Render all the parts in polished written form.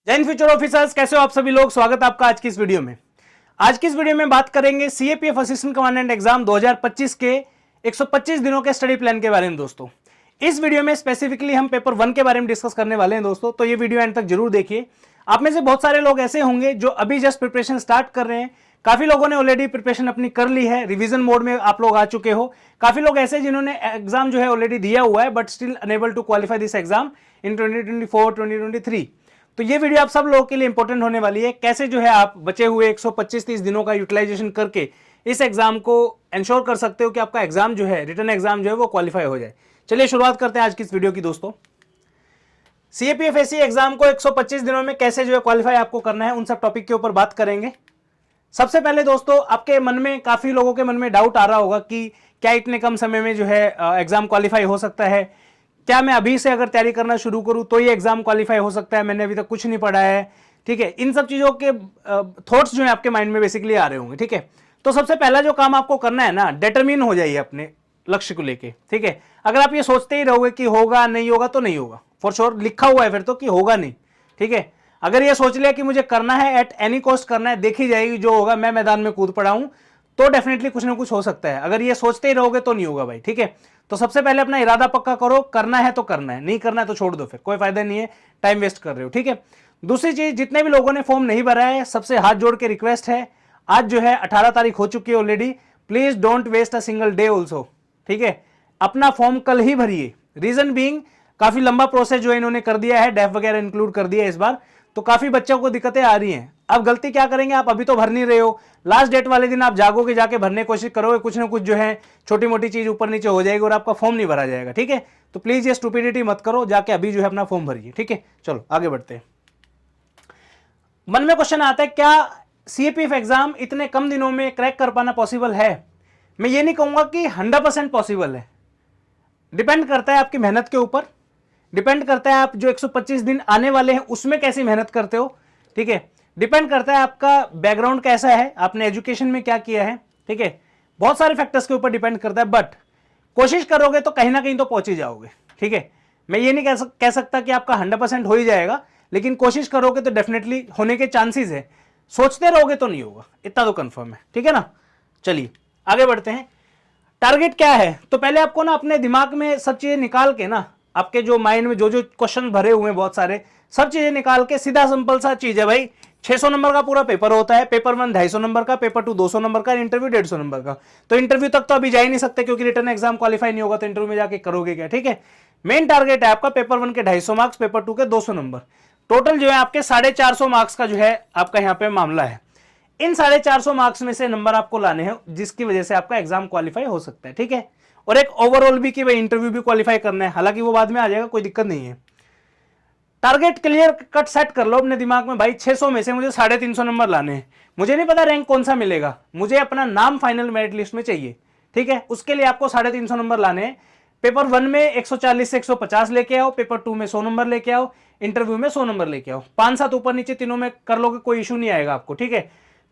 जय Hind future officers, कैसे हो आप सभी लोग। स्वागत है आपका आज की इस वीडियो में। आज की इस वीडियो में बात करेंगे सीएपीएफ असिस्टेंट कमांडेंट एग्जाम 2025 के 125 दिनों के स्टडी प्लान के बारे में। दोस्तों इस वीडियो में स्पेसिफिकली हम पेपर 1 के बारे में डिस्कस करने वाले हैं दोस्तों, तो ये वीडियो एंड तक जरूर देखिए। आप में से बहुत सारे लोग ऐसे होंगे जो अभी जस्ट प्रिपरेशन स्टार्ट कर रहे हैं। काफी लोगों ने ऑलरेडी प्रिपरेशन अपनी कर ली है, रिवीजन मोड में आप लोग आ चुके हो। काफी लोग ऐसे जिन्होंने एग्जाम जो है ऑलरेडी दिया हुआ है but still unable to qualify this exam in 2024 2023। तो ये वीडियो आप सब लोगों के लिए इंपॉर्टेंट होने वाली है। कैसे जो है आप बचे हुए 125-30 दिनों का यूटिलाइजेशन करके इस एग्जाम को इंश्योर कर सकते हो कि आपका एग्जाम जो है, रिटर्न एग्जाम जो है वो क्वालिफाई हो जाए। चलिए शुरुआत करते हैं आज की इस वीडियो की दोस्तों। सीएपीएफएससी एग्जाम को 125 दिनों में कैसे जो है क्वालिफाई आपको करना है, उन सब टॉपिक के ऊपर बात करेंगे। सबसे पहले दोस्तों, आपके मन में, काफी लोगों के मन में डाउट आ रहा होगा कि क्या इतने कम समय में जो है एग्जाम क्वालिफाई हो सकता है, क्या मैं अभी से अगर तैयारी करना शुरू करूं तो ये एग्जाम क्वालिफाई हो सकता है, मैंने अभी तक कुछ नहीं पढ़ा है। ठीक है, इन सब चीजों के थॉट्स जो है आपके माइंड में बेसिकली आ रहे होंगे। ठीक है, तो सबसे पहला जो काम आपको करना है ना, डिटरमिन हो जाइए अपने लक्ष्य को लेके। ठीक है, अगर आप ये सोचते ही रहोगे कि होगा नहीं होगा तो नहीं होगा, फॉर श्योर लिखा हुआ है फिर तो कि होगा नहीं। ठीक है, अगर ये सोच लिया कि मुझे करना है, एट एनी कॉस्ट करना है, देखी जाएगी जो होगा, मैं मैदान में कूद पड़ा हूं, तो डेफिनेटली कुछ ना कुछ हो सकता है। अगर ये सोचते ही रहोगे तो नहीं होगा भाई। ठीक है, तो सबसे पहले अपना इरादा पक्का करो, करना है तो करना है, नहीं करना है तो छोड़ दो, फिर कोई फायदा नहीं है, टाइम वेस्ट कर रहे हो। ठीक है, दूसरी चीज, जितने भी लोगों ने फॉर्म नहीं भरा है, सबसे हाथ जोड़ के रिक्वेस्ट है, आज जो है 18 तारीख हो चुकी है already, please don't waste a single day also. ठीक है, अपना फॉर्म कल ही भरिए। रीजन बीइंग, काफी लंबा प्रोसेस जो इन्होंने कर दिया है, डेफ वगैरह इंक्लूड कर दिया है इस बार, तो काफी बच्चों को दिक्कतें आ रही हैं। अब गलती क्या करेंगे, आप अभी तो भर नहीं रहे हो, लास्ट डेट वाले दिन आप जागोगे, जाके भरने की कोशिश करोगे, कुछ ना कुछ जो है छोटी मोटी चीज ऊपर नीचे हो जाएगी और आपका फॉर्म नहीं भरा जाएगा। ठीक है, तो प्लीज ये स्टुपिडिटी मत करो, जाके अभी जो है अपना फॉर्म भरिए। ठीक है, चलो आगे बढ़ते हैं। मन में क्वेश्चन आता है, क्या सीएपीएफ एग्जाम इतने कम दिनों में क्रैक कर पाना पॉसिबल है? मैं ये नहीं कहूंगा कि 100% पॉसिबल है, डिपेंड करता है आपकी मेहनत के ऊपर, डिपेंड करता है आप जो 125 दिन आने वाले हैं उसमें कैसी मेहनत करते हो। ठीक है, डिपेंड करता है आपका बैकग्राउंड कैसा है, आपने एजुकेशन में क्या किया है। ठीक है, बहुत सारे फैक्टर्स के ऊपर डिपेंड करता है, बट कोशिश करोगे तो कहीं ना कहीं तो पहुंच ही जाओगे। ठीक है, मैं ये नहीं कह सकता कि आपका 100% हो ही जाएगा, लेकिन कोशिश करोगे तो डेफिनेटली होने के चांसेस है। सोचते रहोगे तो नहीं होगा, इतना तो कंफर्म है। ठीक है ना, चलिए आगे बढ़ते हैं। टारगेट क्या है, तो पहले आपको ना अपने दिमाग में सब चीजें निकाल के ना, आपके जो माइंड में जो जो क्वेश्चन भरे हुए हैं बहुत सारे, सब चीजें निकाल के, सीधा सिंपल सा चीज है भाई, 600 नंबर का पूरा पेपर होता है, पेपर 1 250 नंबर का, पेपर 2 200 नंबर का, इंटरव्यू 150 नंबर का। तो इंटरव्यू तक तो अभी जा ही नहीं सकते क्योंकि रिटर्न एग्जाम क्वालिफाई नहीं होगा, तो इंटरव्यू में जाके करोगे क्या। ठीक है, मेन टारगेट है आपका पेपर 1 के 250 मार्क्स, पेपर 2 के 200 नंबर, टोटल जो है आपके 450 मार्क्स का जो है आपका यहाँ पे मामला है। इन 450 मार्क्स में से नंबर आपको लाने हैं जिसकी वजह से आपका एग्जाम क्वालिफाई हो सकता है। ठीक है, और एक ओवरऑल भी कि भाई इंटरव्यू भी क्वालिफाई करना है, हालांकि वो बाद में आ जाएगा, कोई दिक्कत नहीं है। टारगेट क्लियर कट सेट कर लो अपने दिमाग में, भाई 600 में से मुझे 350 नंबर लाने हैं। मुझे नहीं पता रैंक कौन सा मिलेगा, मुझे अपना नाम फाइनल मेरिट लिस्ट में चाहिए। ठीक है, उसके लिए आपको 350 नंबर लाने हैं। पेपर 1 में 140 से 150 लेके आओ, पेपर 2 में 100 नंबर लेके आओ, इंटरव्यू में 100 नंबर लेके आओ। 5-7 ऊपर नीचे तीनों में कर लोगे, कोई इशू नहीं आएगा आपको। ठीक है,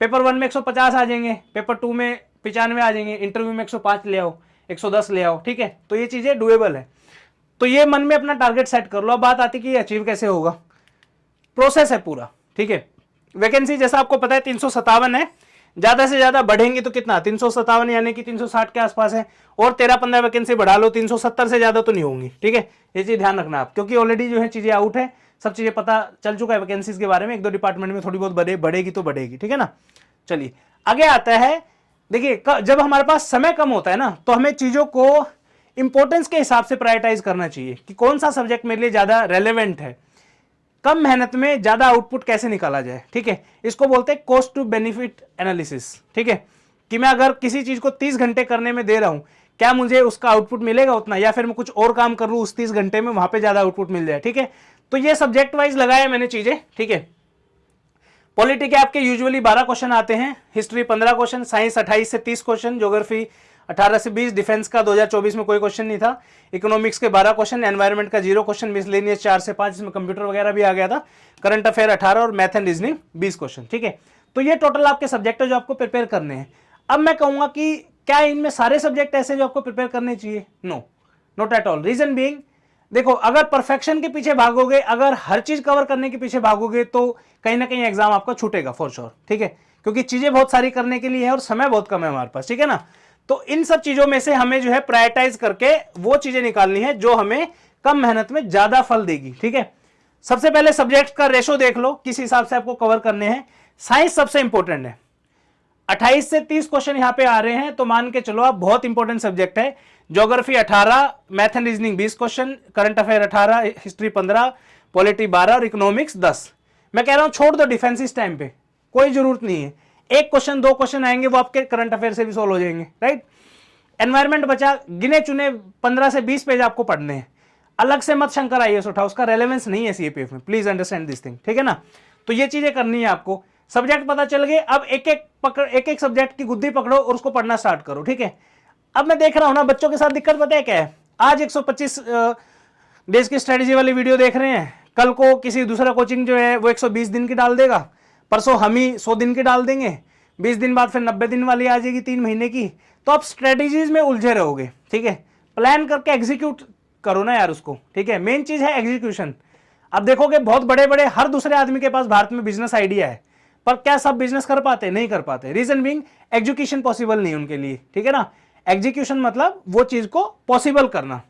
पेपर 1 में 150 आ जाएंगे, पेपर 2 में 95 आ जाएंगे, इंटरव्यू में 105 ले आओ, 110 ले आओ। ठीक है, तो ये चीजें डुएबल है, तो ये मन में अपना टारगेट सेट कर लो। अब बात आती कि ये अचीव कैसे होगा, प्रोसेस है पूरा। ठीक है, वैकेंसी जैसा आपको पता है 357 है, ज्यादा से ज्यादा बढ़ेंगी तो कितना, 357 यानी कि 360 के आसपास है, और 13-15 वैकेंसी बढ़ा लो, 370 से ज्यादा तो नहीं होंगी। ठीक है, ये चीज ध्यान रखना आप, क्योंकि ऑलरेडी जो है चीजें आउट है, सब चीजें पता चल चुका है वैकेंसीज के बारे में, 1-2 डिपार्टमेंट में थोड़ी बहुत बढ़ेगी तो बढ़ेगी। ठीक है ना, चलिए आगे आता है। देखिए, जब हमारे पास समय कम होता है ना, तो हमें चीजों को इंपॉर्टेंस के हिसाब से प्रायोरिटाइज करना चाहिए कि कौन सा सब्जेक्ट मेरे लिए ज्यादा रेलेवेंट है, कम मेहनत में ज्यादा आउटपुट कैसे निकाला जाए। ठीक है, इसको बोलते हैं कॉस्ट टू बेनिफिट एनालिसिस। ठीक है, कि मैं अगर किसी चीज को 30 घंटे करने में दे रहा हूं, क्या मुझे उसका आउटपुट मिलेगा उतना, या फिर मैं कुछ और काम कर लूं उस 30 घंटे में, वहां पे ज्यादा आउटपुट मिल जाए। ठीक है, तो ये सब्जेक्ट वाइज लगाया मैंने चीजें। ठीक है, पॉलिटी के आपके यूजुअली 12 क्वेश्चन आते हैं, हिस्ट्री 15 क्वेश्चन, साइंस 28 से 30 क्वेश्चन, ज्योग्राफी 18 से 20, डिफेंस का 2024 में कोई क्वेश्चन नहीं था, इकोनॉमिक्स के 12 क्वेश्चन, एनवायरमेंट का 0 क्वेश्चन, मिसलेनियस 4 से 5, इसमें कंप्यूटर वगैरह भी आ गया था, करंट अफेयर 18 और मैथ एंड रीजनिंग 20 क्वेश्चन। ठीक है, तो ये टोटल आपके सब्जेक्ट है जो आपको प्रिपेयर करने हैं। अब मैं कहूंगा कि क्या इनमें सारे सब्जेक्ट ऐसे जो आपको प्रिपेयर करने चाहिए? No, not at all. Reason being, देखो अगर परफेक्शन के पीछे भागोगे, अगर हर चीज कवर करने के पीछे भागोगे तो कहीं ना कहीं एग्जाम आपका छूटेगा फॉर श्योर, ठीक है, क्योंकि चीजें बहुत सारी करने के लिए है और समय बहुत कम है हमारे पास, ठीक है ना। तो इन सब चीजों में से हमें जो है प्रायोरिटाइज करके वो चीजें निकालनी है जो हमें कम मेहनत में ज्यादा फल देगी, ठीक है। सबसे पहले सब्जेक्ट का रेशो देख लो किस हिसाब से आपको कवर करने हैं। साइंस सबसे इंपॉर्टेंट है, 28 से 30 क्वेश्चन यहां पे आ रहे हैं, तो मान के चलो आप बहुत इंपॉर्टेंट सब्जेक्ट है। Geography 18, math and reasoning 20 question, current affair 18, history 15, polity 12 और इकोनॉमिक्स 10। मैं कह रहा हूं छोड़ दो डिफेंस इस टाइम पे, कोई जरूरत नहीं है। एक क्वेश्चन 2 क्वेश्चन आएंगे वो आपके करंट अफेयर से भी सोल्व हो जाएंगे, राइट। एनवायरमेंट बचा, गिने चुने 15 से 20 पेज आपको पढ़ने हैं। अलग से मत शंकर आईएएस उठाओ, उसका रेलेवेंस नहीं है सीएपीएफ में, प्लीज अंडरस्टैंड दिस थिंग, ठीक है ना। तो ये चीजें करनी है आपको। सब्जेक्ट पता चल गए, अब एक एक सब्जेक्ट की गुद्दी पकड़ो और उसको पढ़ना स्टार्ट करो, ठीक है। अब मैं देख रहा हूं ना बच्चों के साथ दिक्कत पता है क्या है, आज 125 डेज की स्ट्रेटेजी वाली वीडियो देख रहे हैं, कल को किसी दूसरा कोचिंग जो है वो 120 दिन की डाल देगा, परसों हम ही 100 दिन की डाल देंगे, 20 दिन बाद फिर 90 दिन वाली आ जाएगी 3 महीने की। तो आप स्ट्रेटेजीज में उलझे रहोगे, ठीक है। प्लान करके एग्जीक्यूट करो ना यार उसको, ठीक है। मेन चीज है एग्जीक्यूशन। अब देखोगे बहुत बड़े बड़े हर दूसरे आदमी के पास भारत में बिजनेस आइडिया है, पर क्या सब बिजनेस कर पाते? नहीं कर पाते। रीजन बीइंग एजुकेशन पॉसिबल नहीं उनके लिए, ठीक है ना। एग्जीक्यूशन मतलब वो चीज को पॉसिबल करना।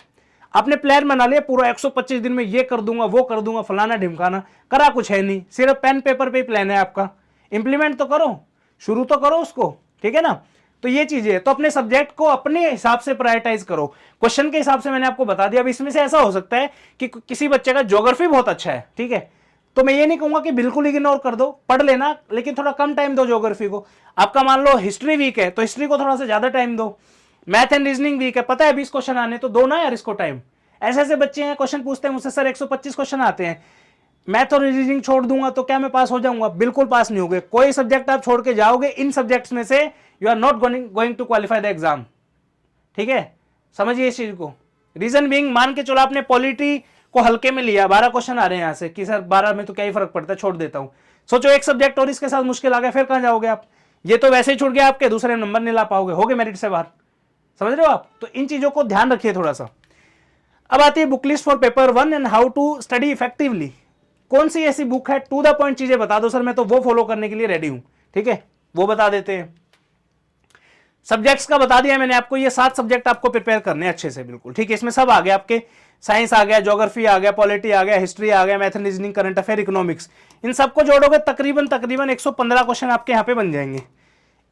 आपने प्लान बना लिया पूरा 125 दिन में ये कर दूंगा वो कर दूंगा फलाना ढिमकाना, करा कुछ है नहीं, सिर्फ पेन पेपर पे ही प्लान है आपका। इंप्लीमेंट तो करो, शुरू तो करो उसको, ठीक है ना। तो ये चीजें, तो अपने सब्जेक्ट को अपने हिसाब से प्रायोरिटाइज करो, क्वेश्चन के हिसाब से मैंने आपको बता दिया। अब इसमें से ऐसा हो सकता है कि किसी बच्चे का ज्योग्राफी बहुत अच्छा है, ठीक है, तो मैं ये नहीं कहूंगा कि बिल्कुल इग्नोर कर दो, पढ़ लेना, लेकिन थोड़ा कम टाइम दो ज्योग्राफी को। आपका मान लो हिस्ट्री वीक है तो हिस्ट्री को थोड़ा सा ज्यादा टाइम दो। मैथ एंड रीजनिंग वीक है, पता है 20 क्वेश्चन आने, तो दो ना यार इसको टाइम। ऐसे ऐसे बच्चे हैं क्वेश्चन पूछते हैं मुझसे, सर 125 क्वेश्चन आते हैं, मैथ और रीजनिंग छोड़ दूंगा तो क्या मैं पास हो जाऊंगा? बिल्कुल पास नहीं होगे। कोई सब्जेक्ट आप छोड़ के जाओगे इन सब्जेक्ट्स में से, you are not going to qualify the exam, ठीक है, समझिए इस चीज को। रीजन बीइंग, मान के चलो आपने पॉलिटी को हल्के में लिया, 12 क्वेश्चन आ रहे हैं यहां से कि सर 12 में तो क्या ही फर्क पड़ता है, छोड़ देता हूं। सोचो एक सब्जेक्ट और इसके साथ मुश्किल आ गया, फिर कहां जाओगे आप? ये तो वैसे ही छूट गया आपके, दूसरे नंबर नहीं ला पाओगे, होगे मेरिट से बाहर, समझ रहे हो आप। तो इन चीजों को ध्यान रखिए थोड़ा सा। अब आती है book list for paper 1 and how to study effectively. कौन सी ऐसी बुक है, टू द पॉइंट चीजें बता दो सर, मैं तो वो फॉलो करने के लिए रेडी हूं, ठीक है, वो बता देते हैं। सब्जेक्ट्स का बता दिया मैंने आपको, ये 7 सब्जेक्ट आपको प्रिपेयर करने अच्छे से, बिल्कुल ठीक है। इसमें सब आ गया आपके, साइंस आ गया, ज्योग्राफी आ गया, पॉलिटी आ गया, हिस्ट्री आ गया, math and reasoning, current affair, economics. इन सबको जोड़ोगे तकरीबन 115 क्वेश्चन आपके यहाँ पे बन जाएंगे।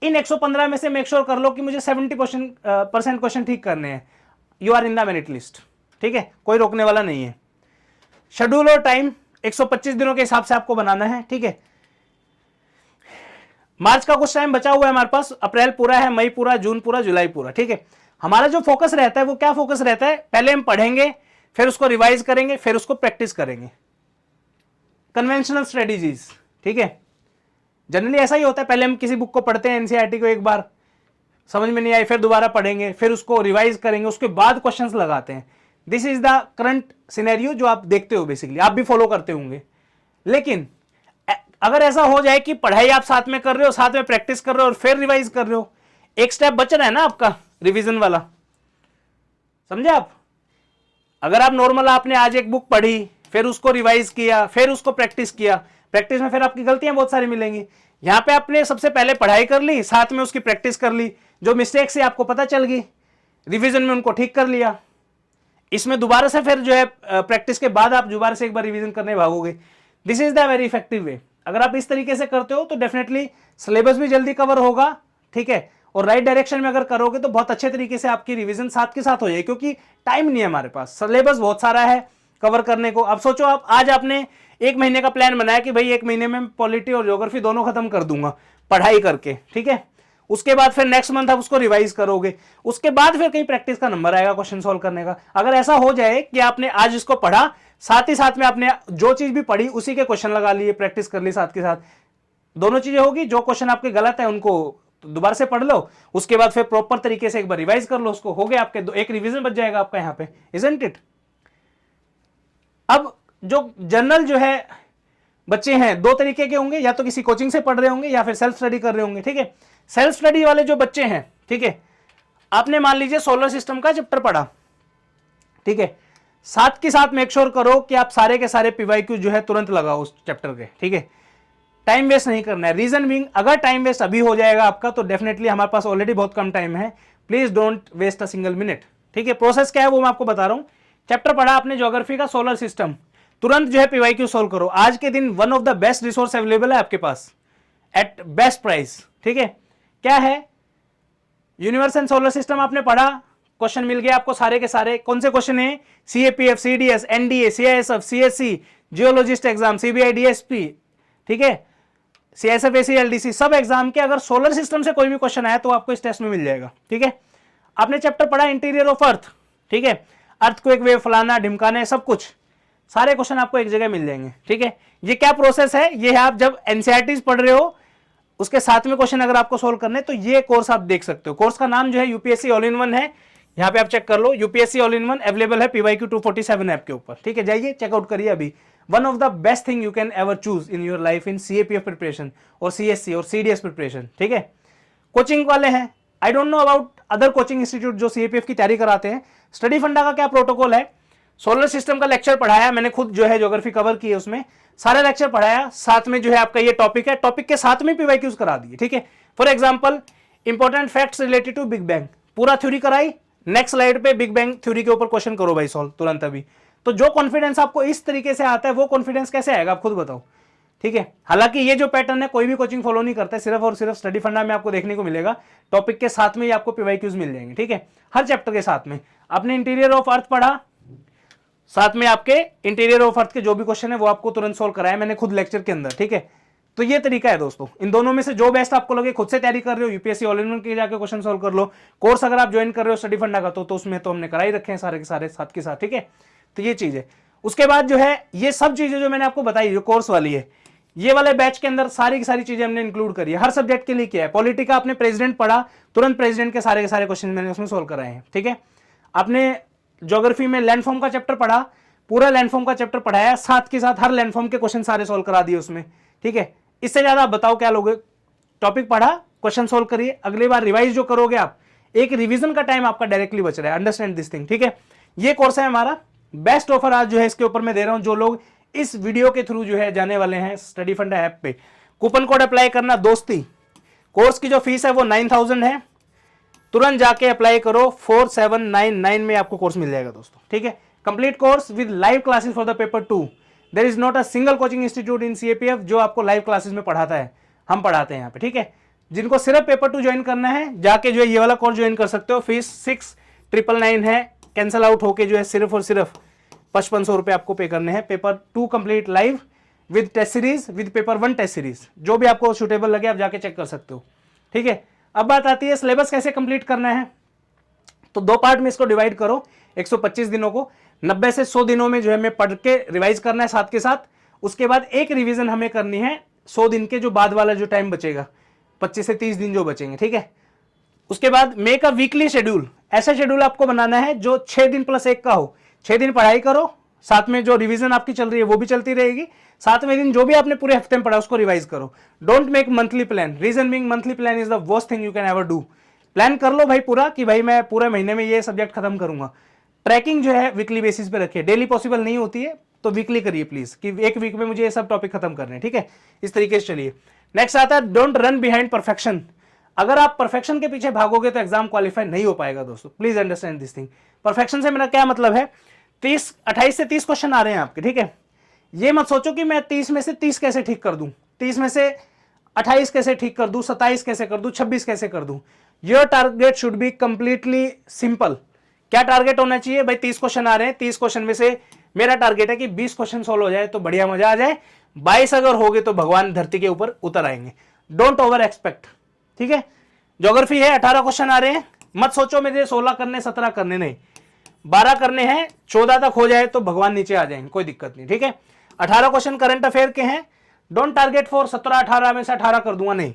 इन 115 में से मेक श्योर कर लो कि मुझे 70% क्वेश्चन ठीक करने हैं। You are in the merit list, ठीक है, कोई रोकने वाला नहीं है। शेड्यूल और टाइम 125 दिनों के हिसाब से आपको बनाना है, ठीक है। मार्च का कुछ टाइम बचा हुआ है हमारे पास, अप्रैल पूरा है, मई पूरा, जून पूरा, जुलाई पूरा, ठीक है। हमारा जो फोकस रहता है वो क्या फोकस रहता है? पहले हम पढ़ेंगे, फिर उसको रिवाइज करेंगे, फिर उसको प्रैक्टिस करेंगे। कन्वेंशनल स्ट्रेटेजीज, ठीक है, जनरली ऐसा ही होता है। पहले हम किसी बुक को पढ़ते हैं, एनसीईआरटी को, एक बार समझ में नहीं आई, फिर दोबारा पढ़ेंगे, फिर उसको रिवाइज करेंगे, उसके बाद क्वेश्चंस लगाते हैं। This is the current scenario जो आप देखते हो, बेसिकली आप भी फॉलो करते होंगे। लेकिन अगर ऐसा हो जाए कि पढ़ाई आप साथ में कर रहे हो, साथ में प्रैक्टिस कर रहे हो और फिर रिवाइज कर रहे हो, एक स्टेप बच रहा है ना आपका रिवीजन वाला, समझे आप। अगर आप नॉर्मल आपने आज एक बुक पढ़ी, फिर उसको रिवाइज किया, फिर उसको प्रैक्टिस किया, प्रैक्टिस में फिर आपकी गलतियां बहुत सारी मिलेंगी। यहां पे आपने सबसे पहले पढ़ाई कर ली, साथ में उसकी प्रैक्टिस कर ली, जो मिस्टेक्स है आपको पता चल गई, रिवीजन में उनको ठीक कर लिया। इसमें दोबारा से फिर जो है प्रैक्टिस के बाद आप दोबारा से एक बार रिवीजन करने भागोगे। This is the very effective way. अगर आप इस तरीके से करते हो तो डेफिनेटली सिलेबस भी जल्दी कवर होगा, ठीक है, और राइट डायरेक्शन में अगर करोगे तो बहुत अच्छे तरीके से आपकी रिवीजन साथ के साथ हो जाएगी, क्योंकि टाइम नहीं है हमारे पास, सिलेबस बहुत सारा है कवर करने को। अब सोचो आप आज आपने 1 महीने का प्लान बनाया कि भाई 1 महीने में पॉलिटी और ज्योग्राफी दोनों खत्म कर दूंगा पढ़ाई करके, ठीक है। उसके बाद फिर नेक्स्ट मंथ आप उसको रिवाइज करोगे, उसके बाद फिर कहीं प्रैक्टिस का नंबर आएगा क्वेश्चन सॉल्व करने का। अगर ऐसा हो जाए कि आपने आज इसको पढ़ा, साथ ही साथ में आपने जो चीज भी पढ़ी उसी के क्वेश्चन लगा लिए, प्रैक्टिस कर ली साथ के साथ, दोनों चीजें होगी। जो क्वेश्चन आपके गलत है उनको दोबारा से पढ़ लो, उसके बाद फिर प्रॉपर तरीके से एक बार रिवाइज कर लो उसको, हो गया आपके एक रिवीजन बच जाएगा आपका यहाँ पे, इजंट इट। अब जो जनरल जो है बच्चे हैं, 2 तरीके के होंगे, या तो किसी कोचिंग से पढ़ रहे होंगे या फिर सेल्फ स्टडी कर रहे होंगे, ठीक है। सेल्फ स्टडी वाले जो बच्चे हैं, ठीक है, आपने मान लीजिए सोलर सिस्टम का चैप्टर पढ़ा, ठीक है, साथ के साथ मेक श्योर करो कि आप सारे के सारे पीवाईक्यू जो है तुरंत लगाओ उस चैप्टर के, ठीक है। टाइम वेस्ट नहीं करना है। रीजन बीइंग, अगर टाइम वेस्ट अभी हो जाएगा आपका तो डेफिनेटली हमारे पास ऑलरेडी बहुत कम टाइम है, please don't waste a single minute, ठीक है। प्रोसेस क्या है वो मैं आपको बता रहा हूं। चैप्टर पढ़ा आपने ज्योग्राफी का सोलर सिस्टम, तुरंत जो है पीवाईक्यू सॉल्व करो। आज के दिन one of the best resource available है आपके पास एट बेस्ट प्राइस, ठीक है। क्या है, यूनिवर्स एंड सोलर सिस्टम आपने पढ़ा, क्वेश्चन मिल गया आपको सारे के सारे। कौन से क्वेश्चन है, CAPF, CDS, NDA, CISF, CSC, geologist exam, CBI, DSP, ठीक है, सीएसएफ, एसी, एलडीसी, सब एग्जाम के अगर सोलर सिस्टम से कोई भी क्वेश्चन आया तो आपको इस टेस्ट में मिल जाएगा, ठीक है। आपने चैप्टर पढ़ा इंटीरियर ऑफ अर्थ, ठीक है, अर्थक्वेक वेव, फलाना ढिमकाने, सब कुछ, सारे क्वेश्चन आपको एक जगह मिल जाएंगे, ठीक है। ये क्या प्रोसेस है, ये है आप जब एनसीईआरटी पढ़ रहे हो उसके साथ में क्वेश्चन अगर आपको सोल्व करने तो ये कोर्स आप देख सकते हो। कोर्स का नाम जो है यूपीएससी ऑल इन वन है, यहाँ पे आप चेक कर लो, UPSC all in one available है पीवाईक्यू 247 ऐप के ऊपर, ठीक है। जाइए चेकआउट करिए अभी। One of the best thing you can ever choose in your life in CAPF preparation और सीएससी और सीडीएस प्रिपरेशन, ठीक है। कोचिंग वाले हैं, I don't know about other coaching institute जो सीएपीएफ की तैयारी कराते हैं। स्टडी फंडा का क्या प्रोटोकॉल है, सोलर सिस्टम का लेक्चर पढ़ाया मैंने खुद, जो है ज्योग्राफी कवर की है उसमें सारे लेक्चर पढ़ाया, साथ में जो है आपका ये टॉपिक है, टॉपिक के साथ में पीवाईक्यूज करा दिए, ठीक है। For example important facts related to big bang, पूरा थ्योरी कराई, नेक्स्ट स्लाइड पे बिग बैंग थ्योरी के ऊपर क्वेश्चन करो भाई सॉल्व तुरंत अभी। तो जो कॉन्फिडेंस आपको इस तरीके से आता है वो कॉन्फिडेंस कैसे आएगा आप खुद बताओ, ठीक है। हालांकि ये जो पैटर्न है कोई भी कोचिंग फॉलो नहीं करता है, सिर्फ और सिर्फ स्टडी फंडा में आपको देखने को मिलेगा, टॉपिक के साथ में ही आपको पीवाईक्यूज मिल जाएंगे, ठीक है, हर चैप्टर के साथ में। आपने इंटीरियर ऑफ अर्थ पढ़ा, साथ में आपके इंटीरियर ऑफ अर्थ के जो भी क्वेश्चन है वो आपको तुरंत सोल्व कराया मैंने खुद लेक्चर के अंदर, ठीक है। तो ये तरीका है दोस्तों, इन दोनों में से जो बेस्ट आपको लगे, खुद से तैयारी कर रहे हो यूपीएससी ऑल इन वन के जाके क्वेश्चन सोल्व कर लो। कोर्स अगर आप ज्वाइन कर रहे हो स्टडी फंडा का तो उसमें तो हमने करा ही रखे हैं सारे के सारे साथ के साथ, ठीक है। तो ये चीज है। उसके बाद जो है ये सब चीजें जो मैंने आपको बताई जो कोर्स वाली है, ये वाले बैच के अंदर सारी की सारी चीजें हमने इंक्लूड करी है, हर सब्जेक्ट के लिए किया है। पॉलिटी का आपने प्रेसिडेंट पढ़ा, तुरंत प्रेसिडेंट के सारे क्वेश्चन मैंने उसमें सोल्व कराए हैं, ठीक है। आपने ज्योग्राफी में लैंडफॉर्म का चैप्टर पढ़ा, पूरा लैंडफॉर्म का चैप्टर पढ़ाया, साथ के साथ हर लैंडफॉर्म के क्वेश्चन सारे सोल्व करा दिए उसमें, ठीक है। इससे ज्यादा आप बताओ क्या लोगे, टॉपिक पढ़ा, क्वेश्चन सोल्व करिए, अगली बार रिवाइज जो करोगे आप, एक रिवीजन का टाइम आपका डायरेक्टली बच रहा है। अंडरस्टैंड दिस थिंग, ठीक है। ये कोर्स है हमारा, बेस्ट ऑफर आज जो है इसके ऊपर मैं दे रहा हूं। जो लोग इस वीडियो के थ्रू जो है जाने वाले हैं स्टडी फंडा ऐप पे, कूपन कोड अप्लाई करना दोस्ती, कोर्स की जो फीस है वो 9000 है, तुरंत जाके अप्लाई करो, 4799 में आपको कोर्स मिल जाएगा दोस्तों, ठीक है। Complete course with live classes for the paper 2। There is not a single coaching institute in CAPF जो आपको लाइव क्लासेस में पढ़ाता है, हम पढ़ाते हैं यहाँ पे, ठीक है। जिनको सिर्फ पेपर 2 ज्वाइन करना है जाके जो है ये वाला कोर्स ज्वाइन कर सकते हो। फीस 6999 है, कैंसिल आउट होके जो है सिर्फ और सिर्फ 5500 रुपए आपको पे करने हैं। Paper 2 complete live with test series, with paper 1 test series, जो भी आपको सुटेबल लगे आप जाके चेक कर सकते हो, ठीक है। अब बात आती है सिलेबस कैसे कंप्लीट करना है, तो 2 पार्ट में इसको डिवाइड करो। 125 दिनों को 90 से 100 दिनों में जो है हमें पढ़ के रिवाइज करना है साथ के साथ। उसके बाद एक रिवीजन हमें करनी है 100 दिन के जो बाद वाला जो टाइम बचेगा, 25 से 30 दिन जो बचेंगे, ठीक है। उसके बाद मेक अ वीकली शेड्यूल, ऐसा शेड्यूल आपको बनाना है जो 6 दिन प्लस 1 का हो। 6 दिन पढ़ाई करो, साथ में जो रिवीजन आपकी चल रही है वो भी चलती रहेगी, 7वें दिन जो भी आपने पूरे हफ्ते में पढ़ा उसको रिवाइज करो। Don't make monthly plan, reason being monthly plan is the worst thing you can ever do. Plan कर लो भाई पूरा कि भाई मैं पूरे महीने में ये सब्जेक्ट खत्म करूंगा। ट्रैकिंग जो है वीकली बेसिस पे रखिए, डेली पॉसिबल नहीं होती है तो वीकली करिए प्लीज, कि एक वीक में मुझे ये सब टॉपिक खत्म करने हैं, ठीक है। इस तरीके से चलिए। नेक्स्ट आता है डोंट रन बिहाइंड परफेक्शन। अगर आप परफेक्शन के पीछे भागोगे तो एग्जाम क्वालिफाई नहीं हो पाएगा दोस्तों, please understand this thing. Perfection से मेरा क्या मतलब है, 28 से 30 क्वेश्चन आ रहे हैं आपके, ठीक है। ये मत सोचो कि मैं 30 में से 30 कैसे ठीक कर दूं, 30 में से 28 कैसे ठीक कर दूं, 27 कैसे कर दूं, 26 कैसे कर दूं। Your target should be completely simple. क्या टारगेट होना चाहिए भाई, 30 क्वेश्चन आ रहे हैं, 30 क्वेश्चन में से मेरा टारगेट है कि 20 क्वेश्चन सोल्व हो जाए तो बढ़िया मजा आ जाए, 22 अगर हो गए तो भगवान धरती के ऊपर उतर आएंगे। डोंट ओवर एक्सपेक्ट, ठीक है। ज्योग्राफी है 18 क्वेश्चन आ रहे हैं, मत सोचो मुझे 16 करने 17 करने, नहीं 12 करने हैं, 14 तक हो जाए तो भगवान नीचे आ जाएंगे, कोई दिक्कत नहीं, ठीक है। 18 क्वेश्चन करंट अफेयर के हैं, डोंट टारगेट फॉर 17 18 में से 18 कर दूंगा, नहीं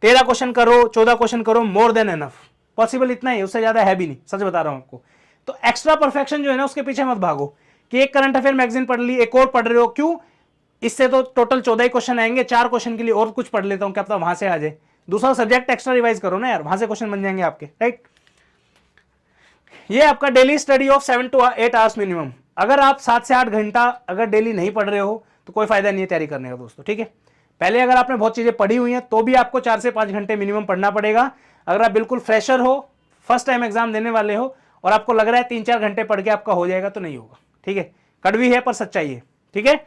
13 क्वेश्चन करो, 14 क्वेश्चन करो, मोर देन एनफ। पॉसिबल इतना ही, उससे ज्यादा है भी नहीं, सच बता रहा हूं आपको। तो एक्स्ट्रा परफेक्शन जो है ना उसके पीछे मत भागो कि एक करंट अफेयर मैगजीन पढ़ ली, एक और पढ़ रहे हो, क्यों, इससे तो टोटल 14 क्वेश्चन आएंगे, 4 क्वेश्चन के लिए और कुछ पढ़ लेता हूं, क्या पता वहां से आ जाए। दूसरा सब्जेक्ट एक्स्ट्रा रिवाइज करो ना यार, वहां से क्वेश्चन बन जाएंगे आपके, राइट। ये आपका daily study of 7 to 8 hours minimum. अगर आप 7 से 8 घंटा अगर डेली नहीं पढ़ रहे हो तो कोई फायदा नहीं है तैयारी करने का दोस्तों, ठीक है। पहले अगर आपने बहुत चीजें पढ़ी हुई हैं तो भी आपको 4 से 5 घंटे मिनिमम पढ़ना पड़ेगा। अगर आप बिल्कुल फ्रेशर हो, फर्स्ट टाइम एग्जाम देने वाले हो और आपको लग रहा है 3-4 घंटे पढ़ के आपका हो जाएगा, तो नहीं होगा, ठीक है। कड़वी है पर सच्चाई है, ठीक है।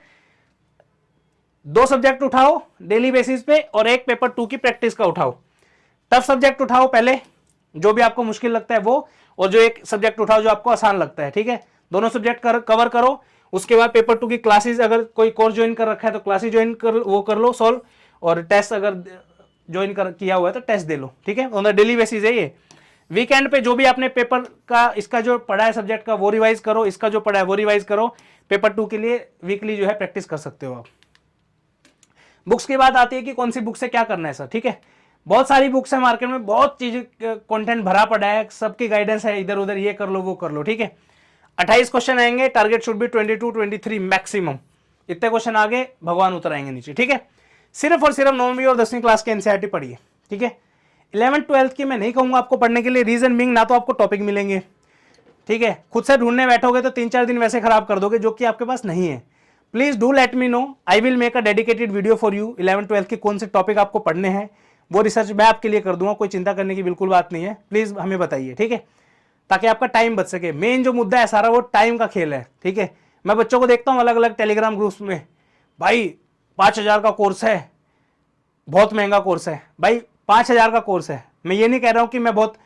2 सब्जेक्ट उठाओ डेली बेसिस पे और एक पेपर 2 की प्रैक्टिस का उठाओ। टफ सब्जेक्ट उठाओ पहले, जो भी आपको मुश्किल लगता है वो, और जो एक सब्जेक्ट उठाओ जो आपको आसान लगता है, ठीक है। दोनों सब्जेक्ट कवर करो। उसके बाद पेपर 2 की क्लासेस, अगर कोई कोर्स ज्वाइन कर रखा है तो क्लासेस ज्वाइन कर, वो कर लो सॉल्व, और टेस्ट अगर ज्वाइन किया हुआ है तो टेस्ट दे लो, ठीक है। ऑन द डेली बेसिस है ये। वीकेंड पे जो भी आपने पेपर का इसका जो पढ़ा है सब्जेक्ट का वो रिवाइज करो, इसका जो पढ़ा है वो रिवाइज करो। पेपर 2 के लिए वीकली जो है प्रैक्टिस कर सकते हो आप। बुक्स की बात आती है कि कौन सी बुक से क्या करना है सर, ठीक है। बहुत सारी बुक्स है मार्केट में, बहुत चीजें कंटेंट भरा पड़ा है, सबकी गाइडेंस है, इधर उधर ये कर लो वो कर लो, ठीक है। 28 क्वेश्चन आएंगे, टारगेट शुड बी 22-23 मैक्सिमम। इतने क्वेश्चन आगे भगवान उतर आएंगे नीचे, ठीक है। सिर्फ और सिर्फ 9वीं और 10वीं क्लास के एनसीईआरटी पढ़िए, ठीक है। 11th-12th की मैं नहीं कहूंगा आपको पढ़ने के लिए, रीजन बिंग ना तो आपको टॉपिक मिलेंगे, ठीक है। खुद से ढूंढने बैठोगे तो 3-4 दिन वैसे खराब कर दोगे जो कि आपके पास नहीं है। Please do let me know, I will make a dedicated video for you. 11th-12th के कौन से टॉपिक आपको पढ़ने हैं वो रिसर्च मैं आपके लिए कर दूंगा, कोई चिंता करने की बिल्कुल बात नहीं है। प्लीज हमें बताइए, ठीक है, ताकि आपका टाइम बच सके। मेन जो मुद्दा है सारा वो टाइम का खेल है, ठीक है। मैं बच्चों को देखता हूँ अलग अलग टेलीग्राम ग्रुप्स में, भाई 5,000 का कोर्स है, बहुत महंगा कोर्स है। भाई 5,000 का कोर्स है, मैं ये नहीं कह रहा हूँ कि मैं बहुत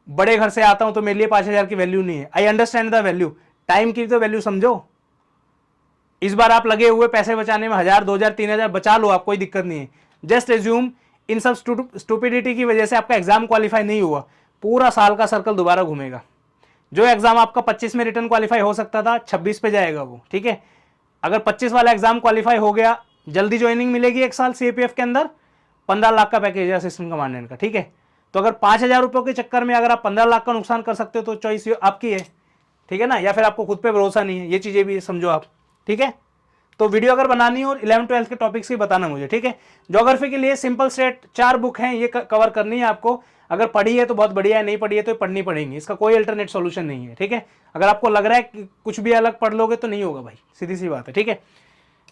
बड़े घर से आता हूं तो मेरे लिए 5,000 की वैल्यू नहीं है। I understand the value, time की तो वैल्यू समझो। इस बार आप लगे हुए पैसे बचाने में 1,000, 2,000, 3,000 बचा लो आप, कोई दिक्कत नहीं है। जस्ट एज्यूम इन सब स्टूपिडिटी की वजह से आपका एग्जाम क्वालिफाई नहीं हुआ, पूरा साल का सर्कल दोबारा घूमेगा। जो एग्जाम आपका 25 में रिटर्न क्वालिफाई हो सकता था 26 पे जाएगा वो, ठीक है। अगर 25 वाला एग्जाम क्वालिफाई हो गया, जल्दी ज्वाइनिंग मिलेगी 1 साल सीएपीएफ के अंदर, 15 लाख का पैकेज है असिस्टेंट कमांडेंट का, ठीक है। तो अगर 5,000 रुपये के चक्कर में अगर आप 15 लाख का नुकसान कर सकते हो तो चॉइस आपकी है, ठीक है ना। या फिर आपको खुद पे भरोसा नहीं है, ये चीजें भी समझो आप, ठीक है। तो वीडियो अगर बनानी हो और 11th-12th के टॉपिक्स की बताना मुझे, ठीक है। ज्योग्राफी के लिए सिंपल स्टेट 4 बुक हैं, ये कवर करनी है आपको। अगर पढ़ी है तो बहुत बढ़िया है, नहीं पढ़ी है तो पढ़नी पड़ेंगी, इसका कोई अल्टरनेट सॉल्यूशन नहीं है, ठीक है। अगर आपको लग रहा है कि कुछ भी अलग पढ़ लोगे तो नहीं होगा भाई, सीधी सी बात है, ठीक है।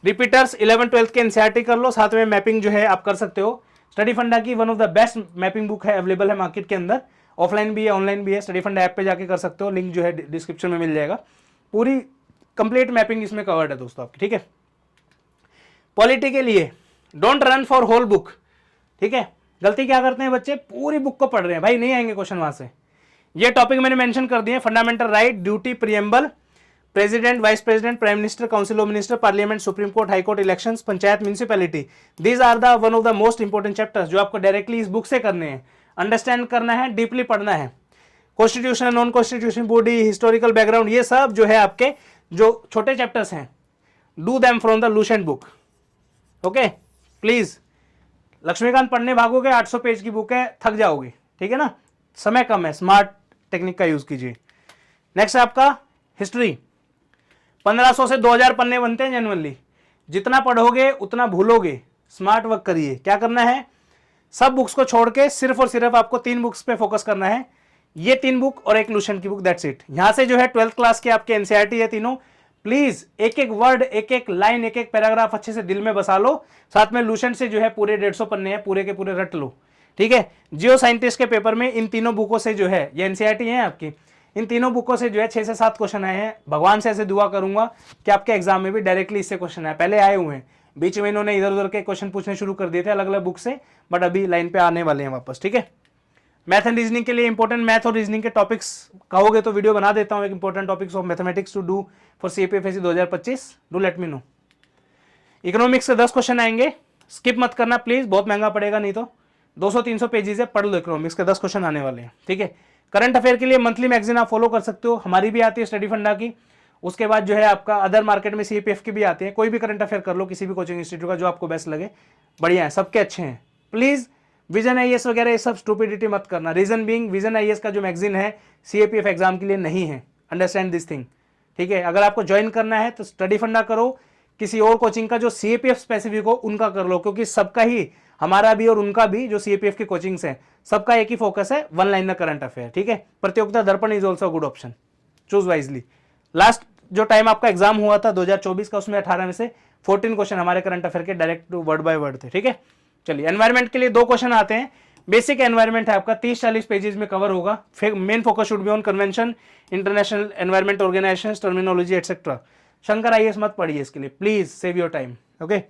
रिपीटर्स 11th-12th के एनसीईआरटी कर लो, साथ में मैपिंग जो है आप कर सकते हो। स्टडी फंडा की one of the best mapping book है, अवेलेबल है मार्केट के अंदर, ऑफलाइन भी है ऑनलाइन भी है। स्टडी फंडा ऐप पे जाके कर सकते हो, लिंक जो है डिस्क्रिप्शन में मिल जाएगा। पूरी कंप्लीट मैपिंग इसमें कवर्ड है दोस्तों आपकी, ठीक है। पॉलिटी के लिए don't run for whole book, ठीक है। गलती क्या करते हैं बच्चे, पूरी बुक को पढ़ रहे हैं, भाई नहीं आएंगे क्वेश्चन वहां से। ये टॉपिक मैंने मेंशन कर दिए, fundamental right, duty, preamble, president, vice president, prime minister, council of minister, parliament, supreme court, high court, elections, panchayat, municipality. These are the one of the most important chapters जो आपको directly इस book से करने हैं, understand करना है, deeply पढ़ना है। Constitution, non constitution body, historical background, ये सब जो है आपके जो छोटे चैप्टर्स हैं, do them from the Lucent book, okay. Please Laxmikanth पढ़ने भागोगे, 800 पेज की बुक है, थक जाओगे, ठीक है ना। समय कम है, स्मार्ट टेक्निक का यूज कीजिए। नेक्स्ट है आपका हिस्ट्री, 1500 से 2000 पन्ने बनते हैं जनरली। जितना पढ़ोगे उतना भूलोगे, स्मार्ट वर्क करिए। क्या करना है, सब बुक्स को छोड़ के सिर्फ और सिर्फ आपको 3 बुक्स पे फोकस करना है। ये 3 बुक और एक लूसेंट की बुक, दैट्स इट। यहां से जो है 12th क्लास के आपके एनसीईआरटी है तीनों। प्लीज एक एक वर्ड, एक एक लाइन, एक एक पैराग्राफ अच्छे से दिल में बसा लो। साथ में लूसेंट से जो है पूरे 150 पन्ने हैं, पूरे के पूरे रट लो, ठीक है। जियो साइंटिस्ट के पेपर में इन तीनों बुकों से जो है, ये एनसीईआरटी है आपकी, इन तीनों बुकों से जो है 6 से 7 क्वेश्चन आए हैं। भगवान से ऐसे दुआ करूंगा कि आपके एग्जाम में भी डायरेक्टली इससे क्वेश्चन आए। पहले आए हुए हैं, बीच में इन्होंने इधर उधर के क्वेश्चन पूछने शुरू कर दिए थे अलग अलग बुक से, बट अभी लाइन पे आने वाले हैं वापस, ठीक है। मैथ एंड रीजनिंग के लिए इंपॉर्टेंट मैथ और रीजनिंग के टॉपिक्स कहोगे तो वीडियो बना देता हूं, एक important topics of mathematics to do for CPFSC 2025, do let me know. Economics से 10 क्वेश्चन आएंगे, स्किप मत करना प्लीज, बहुत महंगा पड़ेगा नहीं तो। 200-300 पेजेस है, पढ़ लो। इकोनॉमिक्स के 10 क्वेश्चन आने वाले हैं, ठीक है। करंट अफेयर के लिए मंथली मैगजीन आप फॉलो कर सकते हो, हमारी भी आती है स्टडी फंडा की। उसके बाद जो है आपका अदर मार्केट में सीपीएफ की भी आती है। कोई भी करंट अफेयर कर लो किसी भी कोचिंग इंस्टीट्यूट का, जो आपको बेस्ट लगे, बढ़िया है, सबके अच्छे हैं। प्लीज विजन आईएएस वगैरह ये सब स्टूपिडिटी मत करना। रीजन बीइंग, विजन आईएएस का जो मैगजीन है सीएपीएफ एग्जाम के लिए नहीं है, अंडरस्टैंड दिस थिंग, ठीक है। अगर आपको ज्वाइन करना है तो स्टडी फंडा करो, किसी और कोचिंग का जो सीएपीएफ स्पेसिफिक हो उनका कर लो, क्योंकि सबका ही, हमारा भी और उनका भी, जो सीएपीएफ की कोचिंग्स हैं, सबका एक ही फोकस है, वन लाइनर करंट अफेयर, ठीक है। प्रतियोगिता दर्पण is also good option. Choose wisely. Last जो टाइम आपका एग्जाम हुआ था 2024 का, उसमें 18 में से 14 क्वेश्चन हमारे करंट अफेयर के डायरेक्ट वर्ड बाय वर्ड थे, ठीक है। चलिए एनवायरमेंट के लिए 2 क्वेश्चन आते हैं। बेसिक एनवायरमेंट है आपका 30-40 पेजेस में कवर होगा। फिर main focus should be on convention, international environment organisation, terminology etcetera. Shankar IAS मत पढ़िए इसके लिए, please save your time, okay.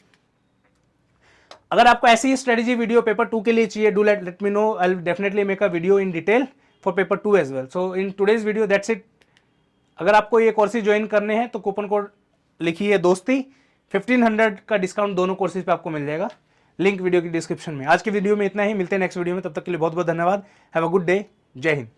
अगर आपको ऐसी स्ट्रेटेजी वीडियो पेपर 2 के लिए चाहिए, do let me know, I will definitely make a video in detail for paper 2 as well. So in today's video that's it. अगर आपको ये कोर्सेज ज्वाइन करने हैं तो कूपन कोड लिखिए दोस्ती, 1500 का डिस्काउंट दोनों कोर्सेज पे आपको मिल जाएगा। लिंक वीडियो की डिस्क्रिप्शन में। आज की वीडियो में इतना ही, मिलते हैं नेक्स्ट वीडियो में, तब तक के लिए बहुत बहुत धन्यवाद। हैव अ गुड डे, जय हिंद।